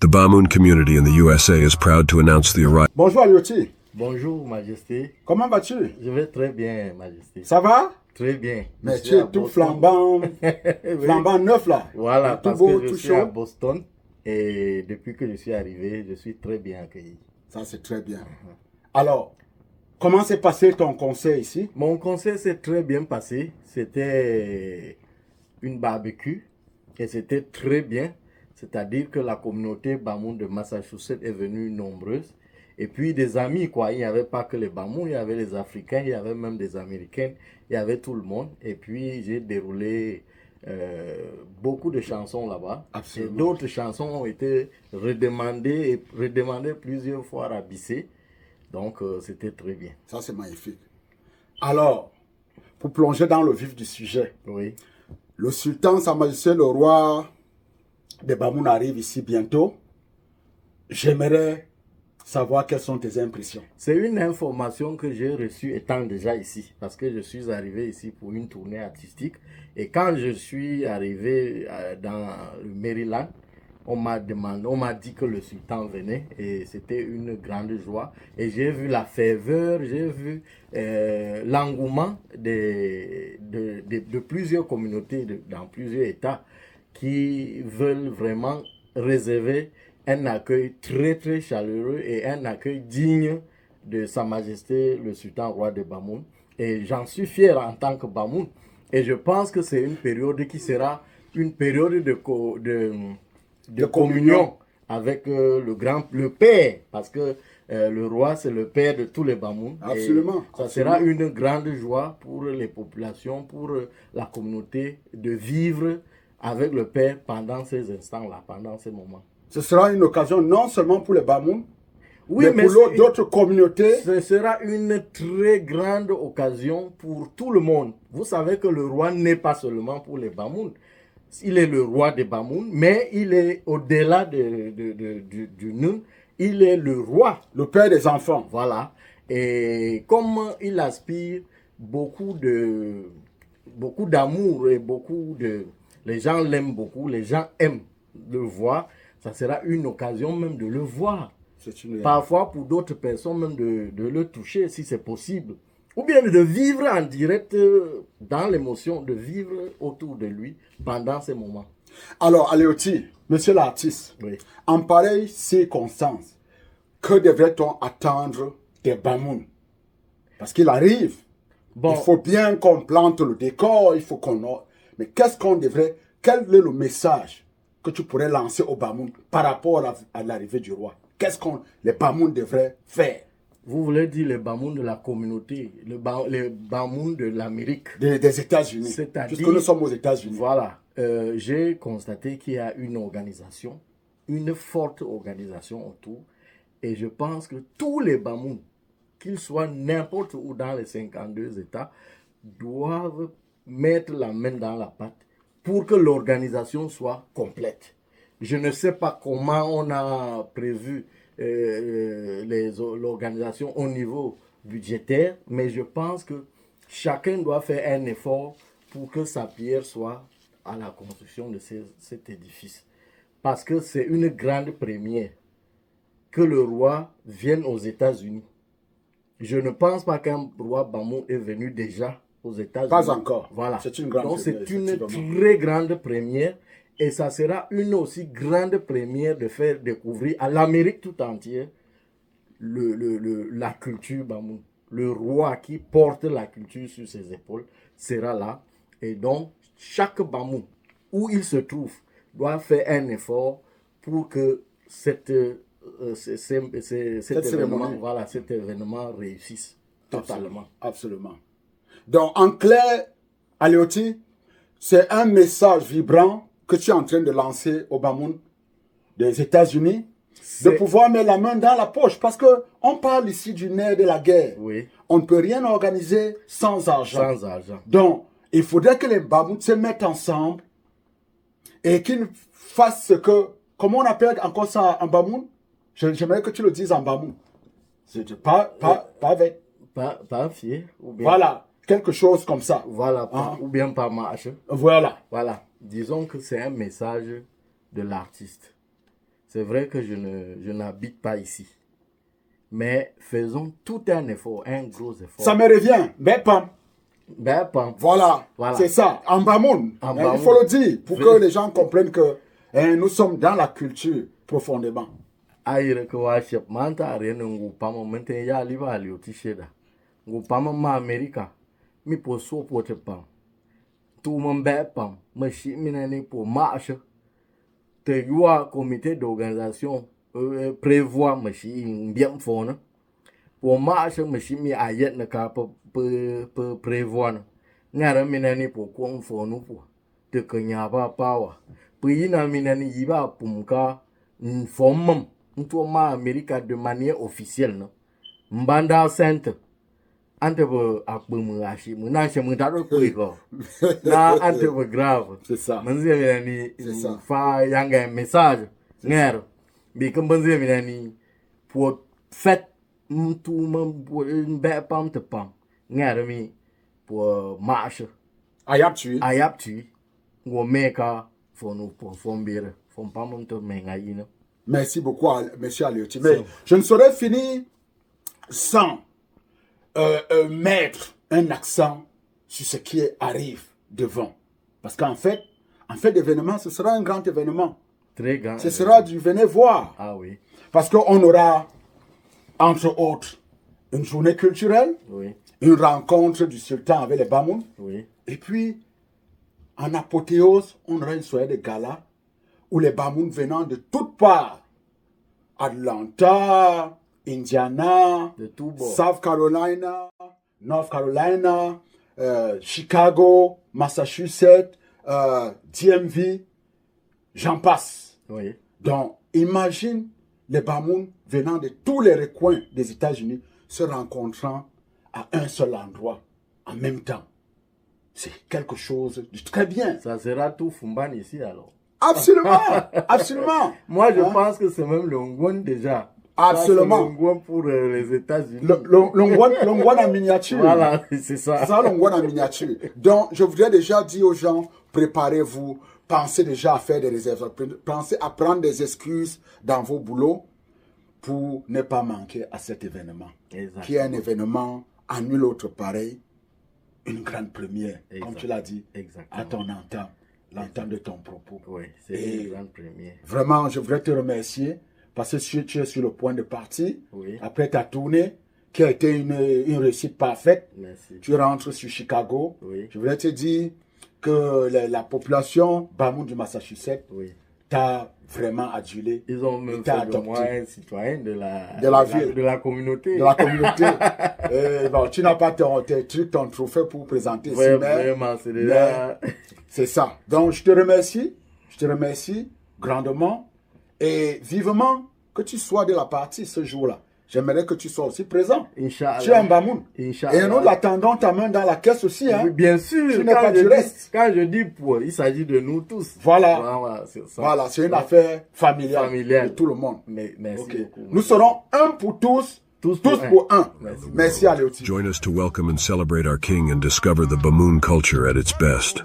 The Bamoun community in the USA is proud to announce the arrival. Bonjour Alioti. Bonjour, Majesté. Comment vas-tu? Je vais très bien, Majesté. Ça va? Très bien. Mais tu es tout flambant, flambant neuf là. Voilà, tout parce beau, que je tout suis à chaud. Boston et depuis que je suis arrivé, je suis très bien accueilli. Ça, c'est très bien. Alors, comment s'est passé ton conseil ici? Mon conseil s'est très bien passé. C'était une barbecue et c'était très bien. C'est-à-dire que la communauté Bamoun de Massachusetts est venue nombreuse. Et puis des amis, quoi. Il n'y avait pas que les Bamoun, il y avait les Africains, il y avait même des Américains, il y avait tout le monde. Et puis j'ai déroulé beaucoup de chansons là-bas. Absolument. Et d'autres chansons ont été redemandées et redemandées plusieurs fois à Bissé. Donc c'était très bien. Ça, c'est magnifique. Alors, pour plonger dans le vif du sujet, Oui. le sultan, Sa Majesté, le roi des Bamoun arrive ici bientôt. J'aimerais savoir quelles sont tes impressions. C'est une information que j'ai reçue étant déjà ici, parce que je suis arrivé ici pour une tournée artistique. Et quand je suis arrivé dans le Maryland, on m'a dit que le sultan venait et c'était une grande joie. Et j'ai vu la ferveur, j'ai vu l'engouement de plusieurs communautés dans plusieurs États qui veulent vraiment réserver un accueil très très chaleureux et un accueil digne de Sa Majesté le Sultan Roi de Bamoun. Et j'en suis fier en tant que Bamoun. Et je pense que c'est une période qui sera une période de communion avec le père. Parce que le roi, c'est le père de tous les Bamoun. Absolument. Et ça absolument. sera une grande joie pour les populations, pour la communauté de vivre avec le père pendant ces instants-là, pendant ces moments. Ce sera une occasion non seulement pour les Bamoun, Oui, mais pour d'autres communautés. ce sera une très grande occasion pour tout le monde. Vous savez que le roi n'est pas seulement pour les Bamoun. Il est le roi des Bamoun, mais il est au-delà du Nun. Il est le roi. Le père des enfants. Voilà. Et comme il aspire beaucoup d'amour et les gens l'aiment beaucoup, les gens aiment le voir, ça sera une occasion même de le voir. Parfois pour d'autres personnes même de le toucher si c'est possible. Ou bien de vivre en direct dans l'émotion, de vivre autour de lui pendant ces moments. Alors, Alioti, monsieur l'artiste, Oui. en pareille circonstance, que devrait-on attendre des Bamoun? Parce qu'il arrive. Bon. Il faut bien qu'on plante le décor, il faut qu'on... Mais qu'est-ce qu'on devrait... Quel est le message que tu pourrais lancer aux Bamoun par rapport à l'arrivée du roi? Qu'est-ce que les Bamoun devraient faire? Vous voulez dire les Bamoun de la communauté, les Bamoun de l'Amérique. Des États-Unis. C'est-à-dire- Puisque nous sommes aux États-Unis. Voilà. J'ai constaté qu'il y a une organisation, une forte organisation autour. Et je pense que tous les Bamoun, qu'ils soient n'importe où dans les 52 États, doivent mettre la main dans la pâte pour que l'organisation soit complète. Je ne sais pas comment on a prévu l'organisation au niveau budgétaire, mais je pense que chacun doit faire un effort pour que sa pierre soit à la construction de cet édifice. Parce que c'est une grande première que le roi vienne aux États-Unis. Je ne pense pas qu'un roi Bamoun est venu déjà aux États-Unis. Pas encore. Voilà. C'est une grande Donc première, c'est une effectivement. très grande première. Et ça sera une aussi grande première de faire découvrir à l'Amérique tout entière la culture Bamoun. Le roi qui porte la culture sur ses épaules sera là. Et donc, chaque Bamoun, où il se trouve, doit faire un effort pour que cet événement réussisse totalement. Absolument. Donc, en clair, Alioti, c'est un message vibrant que tu es en train de lancer au Bamoun des États-Unis, de pouvoir mettre la main dans la poche. Parce qu'on parle ici du nerf de la guerre. Oui. On ne peut rien organiser sans argent. Sans argent. Donc, il faudrait que les Bamouns se mettent ensemble et qu'ils fassent ce que... Comment on appelle encore ça en Bamoun? J'aimerais que tu le dises en Bamoun. Pas avec... Pas fier. Ou bien Voilà. quelque chose comme ça. Voilà, Ah. ou bien par marche. Voilà. Voilà, disons que c'est un message de l'artiste. C'est vrai que je n'habite pas ici. Mais faisons tout un effort, un gros effort. Ça me revient. Ben, pam. Ben, pam. Voilà. Voilà. C'est ça. En Bamoun. En Il Bamoun. faut le dire pour que les gens comprennent que nous sommes dans la culture profondément. Aïe, que wa chef manta rien ngu pam mente ya liba li otisheda. Ngu pam ma America. Mi po so po te pam. Tout mon ben pam. Me shi minani pour marche. Te yua comité d'organisation prévoit me shi bien fona. Pour marche me shi mi ayet na ka prévoir. Ngara minani pour ko fonu po. Te kanya ba pawa. Puyina minani yiba pumka formam. Ntoma America de manière officielle no. Mbanda Center. Ante be akbumu ashi muna she mun taro ko. Na ante be grave. C'est ça. Manzi ni C'est ça. fa yanga message. Ngero. Bi kan banzi ni pour fait ntuma be pam te pam. Ngero mi pour marche. Ayaptui. Ayapti ngo meka fonu pour fombire. Fon pam to menga yina. Merci beaucoup, monsieur Aliotti. Mais je ne saurais finir sans mettre un accent sur ce qui arrive devant. Parce qu'en fait d'événement, ce sera un grand événement. Très grand. Ce sera du venez voir. Ah oui. Parce qu'on aura, entre autres, une journée culturelle, Oui. une rencontre du sultan avec les Bamoun. Oui. Et puis, en apothéose, on aura une soirée de gala où les Bamoun venant de toutes parts, Atlanta, Indiana, De tout bord. South Carolina, North Carolina, Chicago, Massachusetts, DMV, j'en passe. Oui. Donc, imagine les Bamoun venant de tous les recoins des États-Unis se rencontrant à un seul endroit en même temps. C'est quelque chose de très bien. Ça sera tout Fumban ici alors. Absolument, absolument. Moi, je Hein? pense que c'est même le Ngwan déjà. Absolument. Ça, c'est le Ngwan pour les États-Unis. L'ongwan en miniature. Voilà, c'est ça. C'est ça l'ongwan en miniature. Donc, je voudrais déjà dire aux gens, préparez-vous, pensez déjà à faire des réserves, pensez à prendre des excuses dans vos boulots pour ne pas manquer à cet événement. Exactement. Qui est un événement à nul autre pareil, une grande première, comme Exact. tu l'as dit, Exactement. à ton entame, l'entame de ton propos. Oui, c'est Et une grande première. vraiment, je voudrais te remercier parce que tu es sur le point de partir Oui. après ta tournée qui a été une réussite parfaite. Merci. Tu rentres sur Chicago. Oui. Je voudrais te dire que la population Bamoun du Massachusetts Oui. t'a vraiment adulé. Ils ont même t'a fait de moi un citoyen de la ville. de la communauté. De la communauté. Et bon, tu n'as pas tes trucs, ton trophée pour présenter ici, mais Vraiment, c'est déjà... c'est ça. Donc, je te remercie grandement et vivement que tu sois de la partie ce jour-là. J'aimerais que tu sois aussi présent. Inch'Allah. Tu es un Bamoun. Inch'Allah. Et nous attendons ta main dans la caisse aussi. Hein. Oui, bien sûr. Tu n'es pas du reste. Quand je dis pour, il s'agit de nous tous. Voilà. Voilà, c'est ça. Voilà, c'est une affaire familiale, Familiale. de tout le monde. Mais, merci Ok. beaucoup. Nous serons un pour tous, tous pour un. Merci. Merci Aliotti. Join us to welcome and celebrate our king and discover the Bamoon culture at its best.